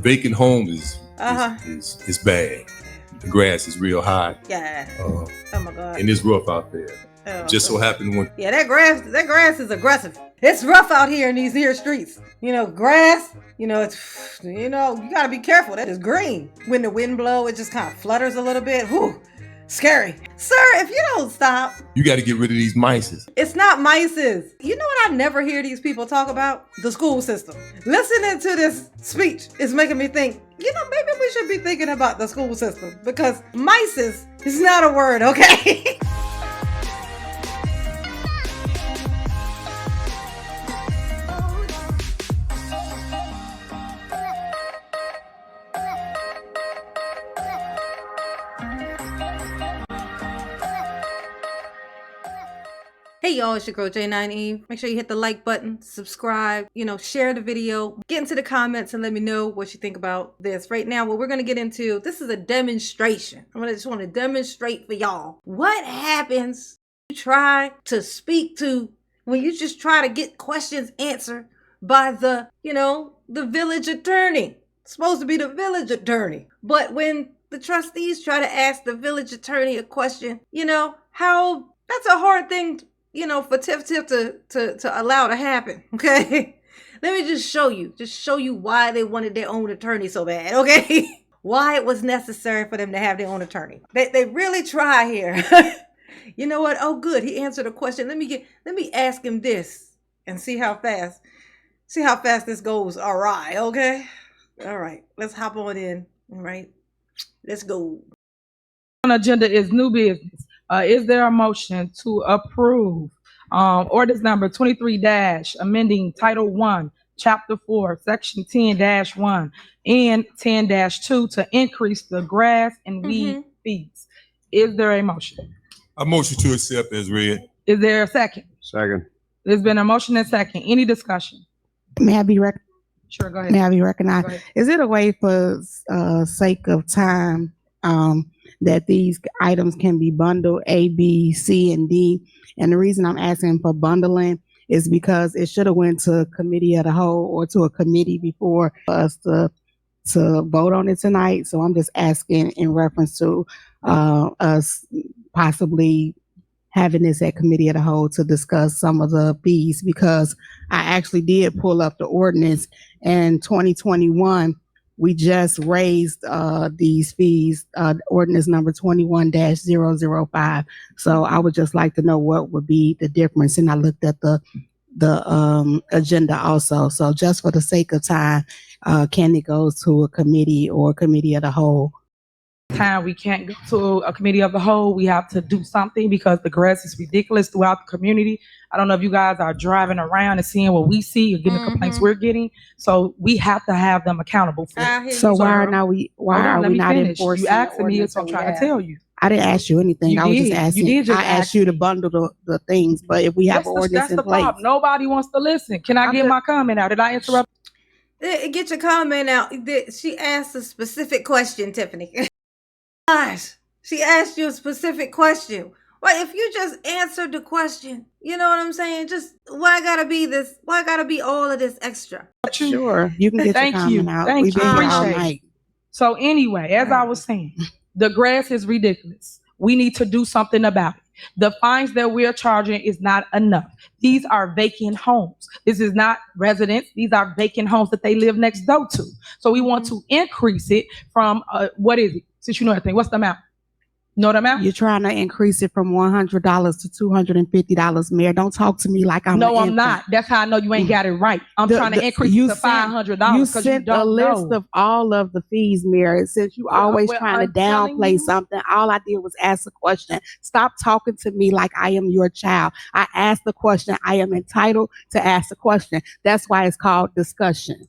vacant home is bad. The grass is real high. Yeah. Oh my God. And it's rough out there. Just so happened when that grass is aggressive. It's rough out here in these here streets. Grass, it's you gotta be careful. That is green. When the wind blows, it just kind of flutters a little bit. Whew, scary. Sir, if you don't stop. You gotta get rid of these mices. It's not mices. You know what I never hear these people talk about? The school system. Listening to this speech is making me think, maybe we should be thinking about the school system, because mices is not a word, okay? Hey y'all, it's your girl J9 Eve. Make sure you hit the like button, subscribe, share the video, get into the comments and let me know what you think about this. Right now, what we're going to get into, this is a demonstration. I just want to demonstrate for y'all what happens when you try to speak to, when you just try to get questions answered by the village attorney. It's supposed to be the village attorney. But when the trustees try to ask the village attorney a question, how that's a hard thing for Tiff to allow to happen, okay? Let me just show you why they wanted their own attorney so bad, okay? Why it was necessary for them to have their own attorney. They really try here. You know what? Oh, good. He answered a question. Let me ask him this and see how fast this goes awry, okay? All right, let's hop on in. All right, let's go. On agenda is new business. Is there a motion to approve ordinance number 23- amending Title 1, Chapter 4, Section 10-1 and 10-2 to increase the grass and weed fees? Is there a motion? A motion to accept as read. Is there a second? Second. There's been a motion and second. Any discussion? May I be recognized? Sure, go ahead. May I be recognized? Is it a way for sake of time that these items can be bundled A, B, C, and D? And the reason I'm asking for bundling is because it should have went to committee of the whole or to a committee before us to vote on it tonight. So I'm just asking in reference to us possibly having this at committee of the whole to discuss some of the fees, because I actually did pull up the ordinance in 2021. We just raised these fees, ordinance number 21-005. So I would just like to know what would be the difference. And I looked at the agenda also. So just for the sake of time, can it go to a committee or committee of the whole? Time we can't go to a committee of the whole. We have to do something because the grass is ridiculous throughout the community. I don't know if you guys are driving around and seeing what we see or getting the complaints we're getting. So we have to have them accountable for it. So why are we not enforcing? You asked me, so I'm trying to tell you. I didn't ask you anything. I was just asking. I asked you to bundle the things, but if we have ordinance in place, problem. Nobody wants to listen. Can I get my comment out? Did I interrupt? Get your comment out. She asked a specific question, Tiffany. Gosh, she asked you a specific question. Well, if you just answered the question, you know what I'm saying? Just why gotta be this? Why gotta be all of this extra? Sure, you can get your comment out. Thank you. Appreciate it. So anyway, as I was saying, the grass is ridiculous. We need to do something about it. The fines that we're charging is not enough. These are vacant homes. This is not residents. These are vacant homes that they live next door to. So we want to increase it from, what is it? Since you know everything, what's the amount? Know the amount? You're trying to increase it from $100 to $250, Mayor. Don't talk to me like I'm I'm not. That's how I know you ain't got it right. I'm trying to increase it to $500. You sent a list of all of the fees, Mayor. Since you always trying to downplay something, all I did was ask a question. Stop talking to me like I am your child. I asked the question. I am entitled to ask the question. That's why it's called discussion.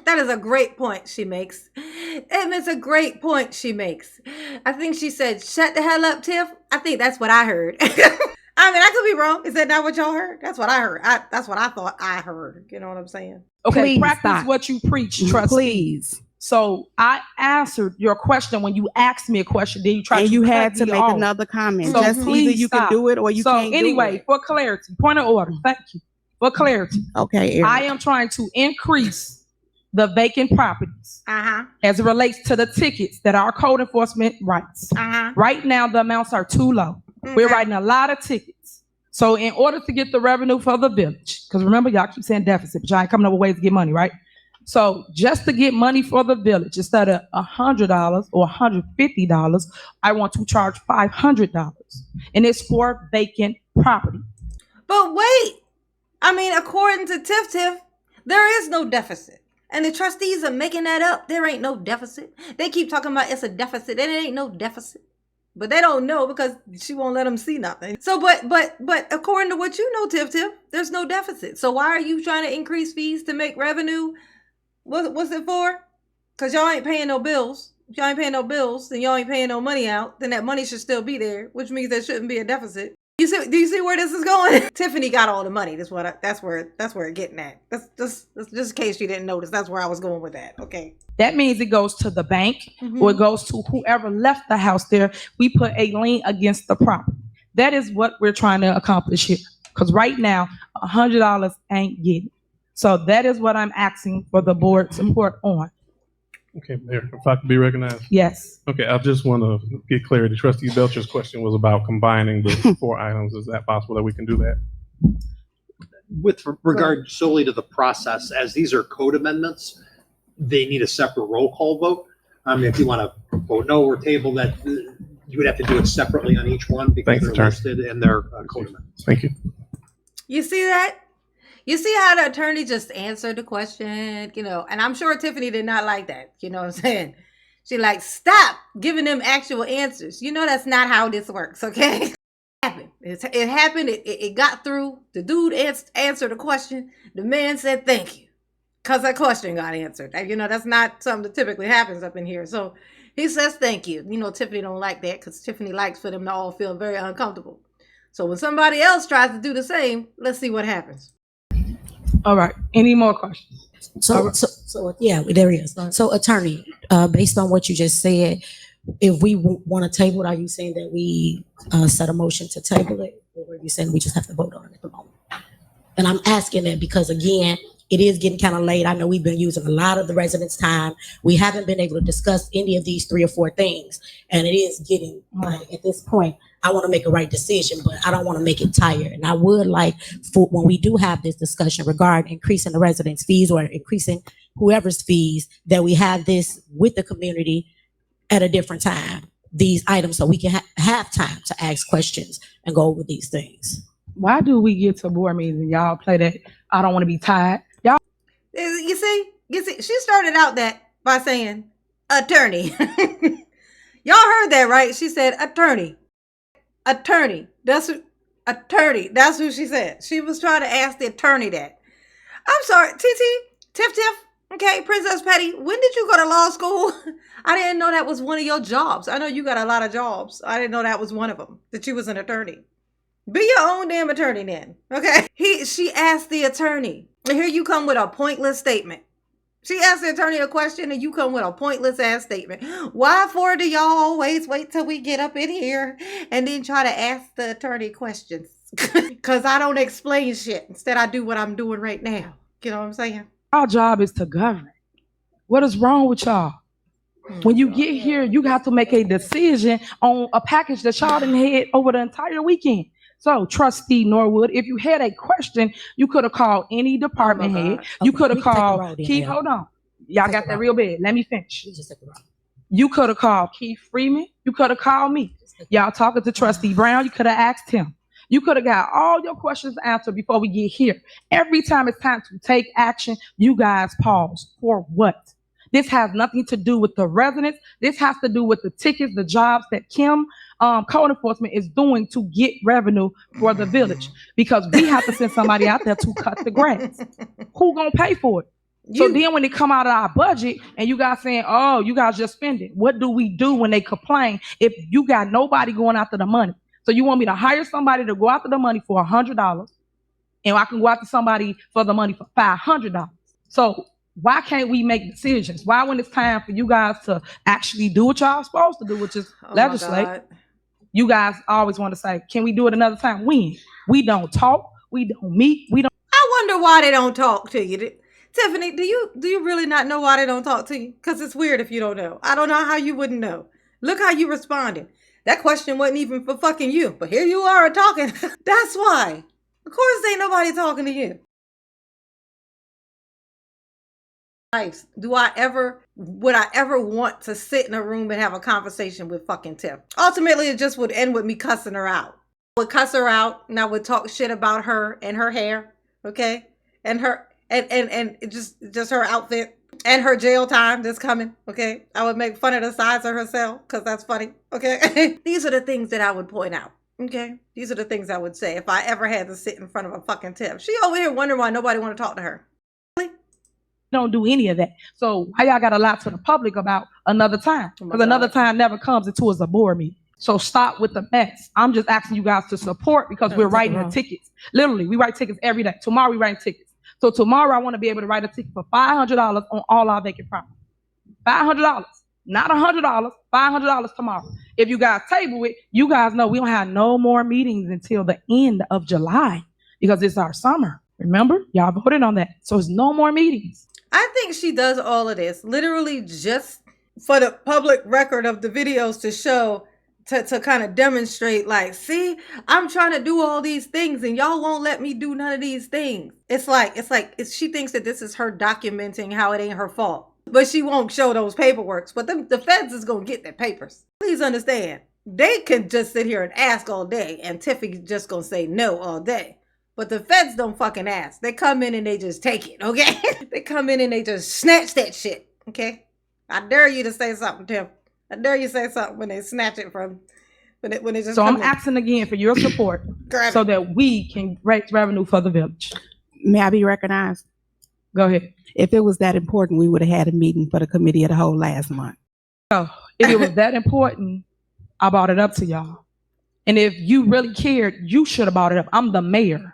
That is a great point she makes. It's a great point she makes. I think she said, shut the hell up, Tiff. I think that's what I heard. I mean, I could be wrong. Is that not what y'all heard? That's what I heard. That's what I thought I heard. You know what I'm saying? Okay, please practice what you preach, trust please. So I answered your question when you asked me a question. Then you tried and to you had to make another comment. So just either you can do it or you can't do it. So anyway, for clarity, point of order. Thank you. For clarity. Okay, Eric. I am trying to increase the vacant properties as it relates to the tickets that our code enforcement writes. Right now, the amounts are too low. We're writing a lot of tickets. So in order to get the revenue for the village, because remember, y'all keep saying deficit, but y'all ain't coming up with ways to get money, right? So just to get money for the village, instead of $100 or $150, I want to charge $500. And it's for vacant property. But wait, I mean, according to Tiff, there is no deficit. And the trustees are making that up. There ain't no deficit. They keep talking about it's a deficit, and it ain't no deficit. But they don't know because she won't let them see nothing. So, but according to what you know, Tiff, there's no deficit. So why are you trying to increase fees to make revenue? What's it for? Because y'all ain't paying no bills. If y'all ain't paying no bills, then y'all ain't paying no money out. Then that money should still be there, which means there shouldn't be a deficit. Do you see where this is going? Tiffany got all the money. That's where it's getting at. That's just in case you didn't notice. That's where I was going with that. Okay. That means it goes to the bank or it goes to whoever left the house there. We put a lien against the property. That is what we're trying to accomplish here. Because right now, $100 ain't getting. So that is what I'm asking for the board support on. Okay, Mayor, if I could be recognized. Yes. Okay, I just want to get clarity. Trustee Belcher's question was about combining the 4 items. Is that possible that we can do that? With regard solely to the process, as these are code amendments, they need a separate roll call vote. If you want to vote no or table that, you would have to do it separately on each one because Thanks, they're Attorney. listed in their code amendments. Thank you. You see that? You see how the attorney just answered the question, and I'm sure Tiffany did not like that. You know what I'm saying? She like, stop giving them actual answers. That's not how this works, okay? It happened. It got through. The dude answered the question. The man said, thank you. Because that question got answered. That's not something that typically happens up in here. So he says, thank you. Tiffany don't like that because Tiffany likes for them to all feel very uncomfortable. So when somebody else tries to do the same, let's see what happens. All right. Any more questions? So yeah, there he is. So attorney, based on what you just said, if we want to table it, are you saying that we set a motion to table it, or are you saying we just have to vote on it at the moment? And I'm asking that because again, it is getting kind of late. I know we've been using a lot of the residents' time. We haven't been able to discuss any of these 3 or 4 things, and it is getting at this point. I want to make a right decision, but I don't want to make it tired. And I would like for when we do have this discussion regarding increasing the residents' fees or increasing whoever's fees, that we have this with the community at a different time, these items, so we can have time to ask questions and go over these things. Why do we get to board meetings and y'all play that I don't want to be tired? Y'all. You see, she started out that by saying attorney. Y'all heard that, right? She said attorney. That's who she said. She was trying to ask the attorney that. I'm sorry, Tiff. Okay, Princess Patty, when did you go to law school? I didn't know that was one of your jobs. I know you got a lot of jobs. I didn't know that was one of them, that you was an attorney. Be your own damn attorney then, okay? She asked the attorney, and here you come with a pointless statement. She asked the attorney a question, and you come with a pointless ass statement. Why for do y'all always wait till we get up in here and then try to ask the attorney questions? Because I don't explain shit. Instead, I do what I'm doing right now. You know what I'm saying? Our job is to govern. What is wrong with y'all? When you get here, you have to make a decision on a package that y'all done had over the entire weekend. So, Trustee Norwood, if you had a question, you could have called any department head. You could have called Keith. Hold on. Y'all got that real bad. Let me finish. You could have called Keith Freeman. You could have called me. Y'all talking to Trustee Brown. You could have asked him. You could have got all your questions answered before we get here. Every time it's time to take action, you guys pause. For what? This has nothing to do with the residents. This has to do with the tickets, the jobs that Kim code enforcement is doing to get revenue for the village, because we have to send somebody out there to cut the grass. Who gonna pay for it? So then when they come out of our budget and you guys saying, oh, you guys just spend it. What do we do when they complain if you got nobody going after the money? So you want me to hire somebody to go after the money for $100 and I can go after somebody for the money for $500. So why can't we make decisions? Why, when it's time for you guys to actually do what y'all supposed to do, which is legislate, you guys always want to say, can we do it another time? When? We don't talk. We don't meet. We don't. I wonder why they don't talk to you. Tiffany, do you really not know why they don't talk to you? Because it's weird if you don't know. I don't know how you wouldn't know. Look how you responded. That question wasn't even for fucking you, but here you are talking. That's why. Of course ain't nobody talking to you. Would I ever want to sit in a room and have a conversation with fucking Tiff? Ultimately, it just would end with me cussing her out. I would cuss her out and I would talk shit about her and her hair, okay? And her and just her outfit and her jail time that's coming, okay? I would make fun of the size of her cell because that's funny, okay? These are the things that I would point out, okay? These are the things I would say if I ever had to sit in front of a fucking Tiff. She over here wondering why nobody want to talk to her. Don't do any of that. So why y'all got to lie to the public about another time? Because another time never comes until it's a board meeting. So stop with the mess. I'm just asking you guys to support because we're writing the tickets. Literally, we write tickets every day. Tomorrow we write tickets. So tomorrow I want to be able to write a ticket for $500 on all our vacant property. $500, not $100. $500 tomorrow. If you guys table it, you guys know we don't have no more meetings until the end of July because it's our summer. Remember, y'all voted on that. So it's no more meetings. I think she does all of this literally just for the public record of the videos to show, to kind of demonstrate like, see, I'm trying to do all these things and y'all won't let me do none of these things. It's like she thinks that this is her documenting how it ain't her fault, but she won't show those paperworks. But the feds is going to get their papers. Please understand. They can just sit here and ask all day and Tiffany's just going to say no all day. But the feds don't fucking ask. They come in and they just take it, okay? They come in and they just snatch that shit, okay? I dare you to say something, Tim. I dare you to say something when they snatch it from, when it just. So I'm asking again for your support so that we can raise revenue for the village. May I be recognized? Go ahead. If it was that important, we would have had a meeting for the committee of the whole last month. So if it was that important, I brought it up to y'all. And if you really cared, you should have brought it up. I'm the mayor.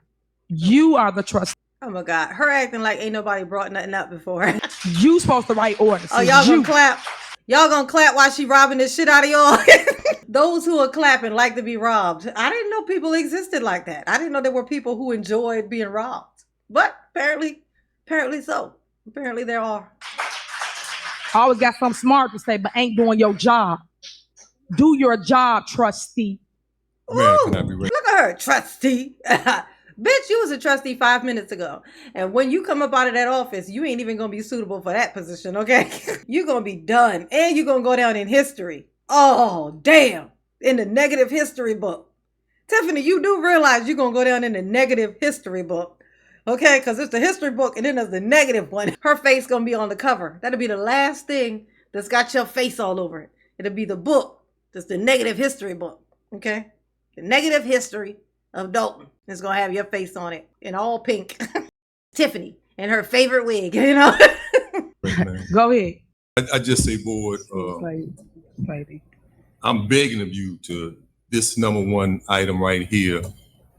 You are the trustee. Oh my God. Her acting like ain't nobody brought nothing up before. You supposed to write orders. Oh, y'all gonna clap? Y'all gonna clap while she robbing this shit out of y'all? Those who are clapping like to be robbed. I didn't know people existed like that. I didn't know there were people who enjoyed being robbed. But apparently so. Apparently there are. I always got something smart to say, but ain't doing your job. Do your job, trustee. Man, can I be right? Look at her, trustee. Bitch, you was a trustee 5 minutes ago. And when you come up out of that office, you ain't even going to be suitable for that position, okay? You're going to be done. And you're going to go down in history. Oh, damn. In the negative history book. Tiffany, you do realize you're going to go down in the negative history book. Okay? Because it's the history book and then there's the negative one. Her face going to be on the cover. That'll be the last thing that's got your face all over it. It'll be the book. That's the negative history book. Okay? The negative history of Dalton is gonna have your face on it in all pink. Tiffany in her favorite wig, you know. Go ahead. I just say, board, I'm begging of you to, this number one item right here,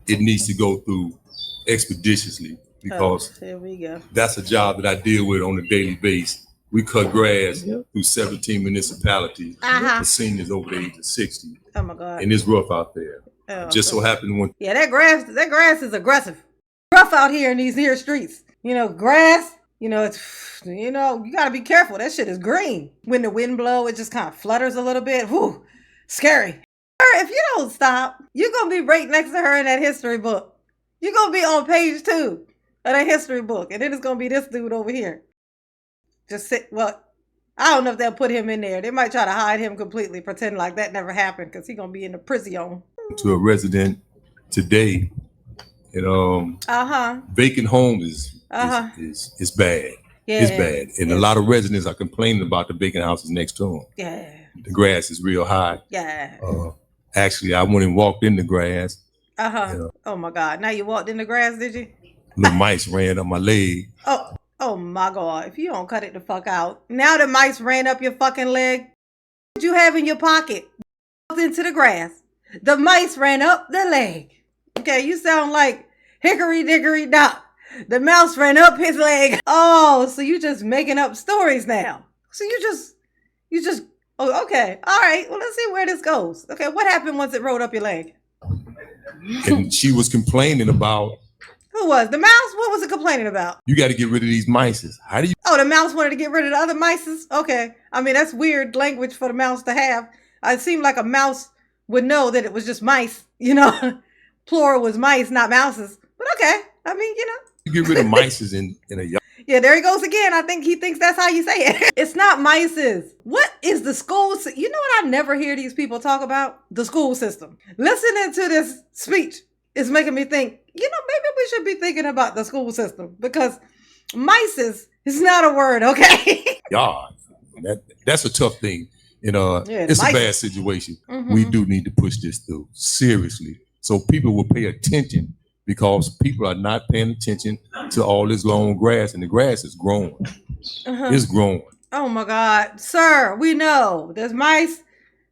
it needs to go through expeditiously because here we go. That's a job that I deal with on a daily basis. We cut grass through 17 municipalities for seniors over the age of 60. Oh my God. And it's rough out there. Just so happened when that grass is aggressive. Rough out here in these here streets. You know, grass, it's you gotta be careful. That shit is green. When the wind blow, it just kind of flutters a little bit. Whew, scary. If you don't stop, you're gonna be right next to her in that history book. You're gonna be on page 2 of that history book. And then it's gonna be this dude over here. Just sit, well, I don't know if they'll put him in there. They might try to hide him completely, pretend like that never happened because he's gonna be in the prison. To a resident today, and vacant homes is bad. Yeah, it's bad, and a lot of residents are complaining about the vacant houses next to them. Yeah, the grass is real high. Yeah. Actually, I went and walked in the grass. Oh my God! Now you walked in the grass, did you? The mice ran up my leg. Oh my God! If you don't cut it the fuck out, now the mice ran up your fucking leg. What you have in your pocket? Walked into the grass. The mice ran up the leg. Okay, you sound like Hickory Dickory Dock. The mouse ran up his leg. Oh, so you just making up stories now. So you just, oh, okay. All right, well, let's see where this goes. Okay, what happened once it rode up your leg? And she was complaining about Who was? The mouse? What was it complaining about? You got to get rid of these mices. How do you Oh, the mouse wanted to get rid of the other mices? Okay. I mean, that's weird language for the mouse to have. It seemed like a mouse would know that it was just mice, you know? Plural was mice, not mouses. But okay. I mean, you know. get rid of mices in a yard? Yeah, there he goes again. I think he thinks that's how you say it. It's not mices. What is the school? You know what I never hear these people talk about? The school system. Listening to this speech is making me think, you know, maybe we should be thinking about the school system because mices is not a word, okay? Yard. That's a tough thing. You know, Yeah, it's a mices. bad situation. Mhm. We do need to push this through seriously so people will pay attention because people are not paying attention to all this long grass and the grass is growing. Uh-huh. It's growing. Oh my God, sir, we know there's mice,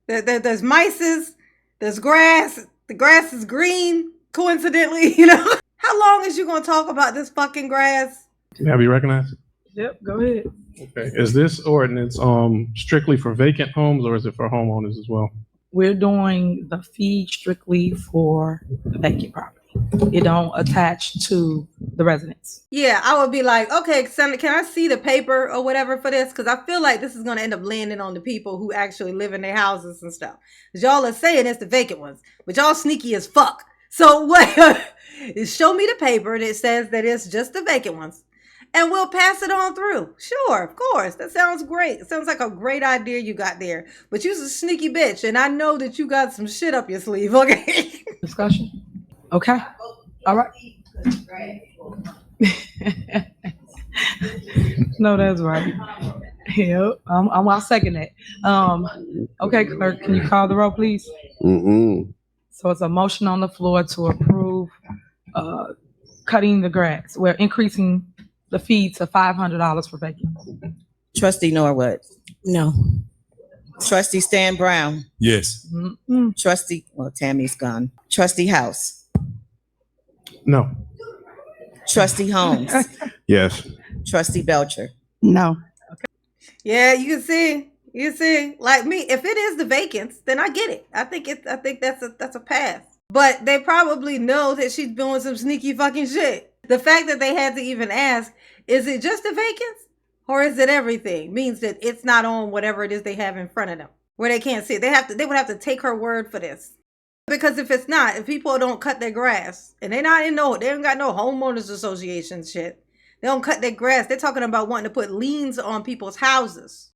there's mices, there's grass. The grass is green, coincidentally, you know. How long is you gonna talk about this fucking grass? May I be recognized? Yep, go ahead. Okay. Is this ordinance strictly for vacant homes or is it for homeowners as well? We're doing the fee strictly for the vacant property. It don't attach to the residents. Yeah, I would be like, okay, Senator, can I see the paper or whatever for this? Because I feel like this is gonna end up landing on the people who actually live in their houses and stuff. Because y'all are saying it's the vacant ones, but y'all sneaky as fuck. So what? Is show me the paper that says that it's just the vacant ones. And we'll pass it on through. Sure, of course. That sounds great. It sounds like a great idea you got there. But you's a sneaky bitch, and I know that you got some shit up your sleeve, okay? Discussion? Okay. All right. No, that's right. Yeah, I'll second that. Okay, clerk, can you call the roll, please? So it's a motion on the floor to approve cutting the grass. We're increasing the fee to $500 for vacant. Trustee Norwood, No. Trustee Stan Brown, Yes. Trustee, well, Tammy's gone. Trustee House, No. Trustee Holmes, Yes. Trustee Belcher. No. Yeah, you see, like me, if it is the vacants, then I get it. I think that's a pass. But they probably know that she's doing some sneaky fucking shit. The fact that they had to even ask, is it just the vacants or is it everything? Means that it's not on whatever it is they have in front of them where they can't see it. They would have to take her word for this. Because if it's not, if people don't cut their grass and they don't got no homeowners association shit. They don't cut their grass. They're talking about wanting to put liens on people's houses.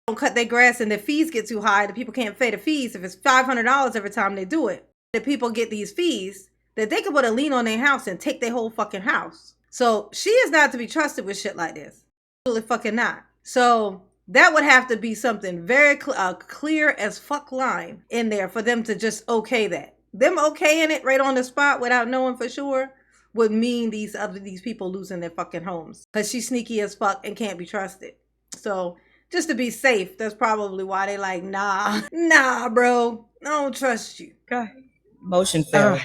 They don't cut their grass and the fees get too high. The people can't pay the fees. If it's $500 every time they do it, the people get these fees that they could put a lien on their house and take their whole fucking house. So she is not to be trusted with shit like this. Absolutely fucking not. So that would have to be something very clear as fuck line in there for them to just okay that. Them okaying it right on the spot without knowing for sure would mean these people losing their fucking homes because she's sneaky as fuck and can't be trusted. So just to be safe, that's probably why they like, nah, bro, I don't trust you. Okay. Motion failed.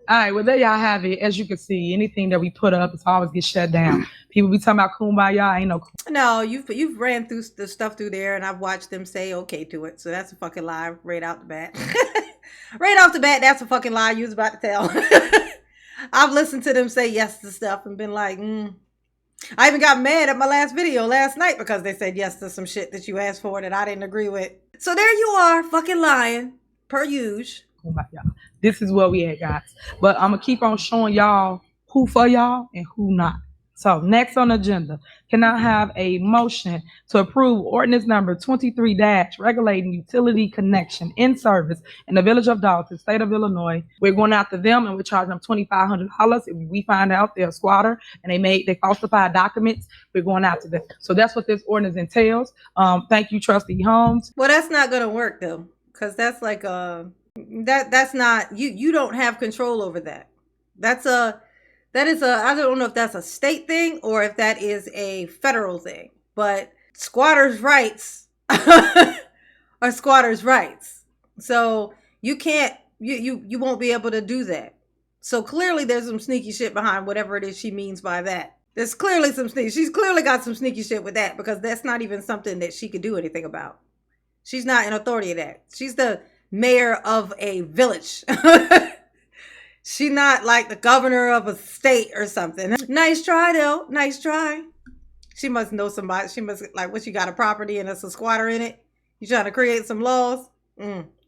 All right, well, there y'all have it. As you can see, anything that we put up, it's always get shut down. People be talking about kumbaya, ain't no. No, you've ran through the stuff through there, and I've watched them say okay to it. So that's a fucking lie right out the bat. Right off the bat, that's a fucking lie you was about to tell. I've listened to them say yes to stuff and been like, I even got mad at my last video last night because they said yes to some shit that you asked for that I didn't agree with. So there you are, fucking lying, per usual. Kumbaya. This is where we at, guys. But I'm going to keep on showing y'all who for y'all and who not. So next on the agenda, can I have a motion to approve ordinance number 23 regulating utility connection in service in the village of Dalton, state of Illinois. We're going after them and we're charging them $2,500. If we find out they're a squatter and they falsified documents, we're going after them. So that's what this ordinance entails. Thank you, Trustee Holmes. Well, that's not going to work though, because that's like that's not you don't have control over that. That is I don't know if that's a state thing or if that is a federal thing, but squatters' rights are squatters' rights. So you can't you won't be able to do that. So clearly there's some sneaky shit behind whatever it is she means by that. There's clearly some sneaky. She's clearly got some sneaky shit with that because that's not even something that she could do anything about. She's not an authority of that. She's the mayor of a village. She not like the governor of a state or something. Nice try though. Nice try. She must know somebody. She must like what, she got a property and it's a squatter in it. You trying to create some laws?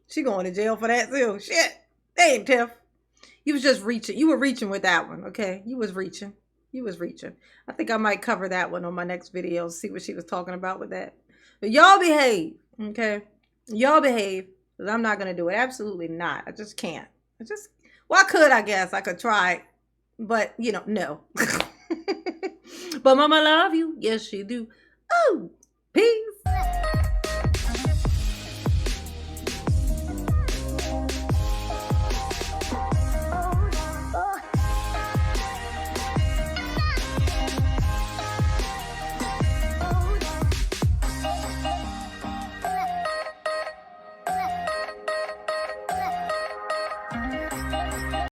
She going to jail for that too. Shit. Damn, Tiff. You was just reaching. You were reaching with that one, okay? You was reaching. You was reaching. I think I might cover that one on my next video. See what she was talking about with that. But y'all behave, okay? Y'all behave. Because I'm not going to do it. Absolutely not. I just can't. Well, I could, I guess. I could try. But, you know, no. But mama love you. Yes, she do. Oh.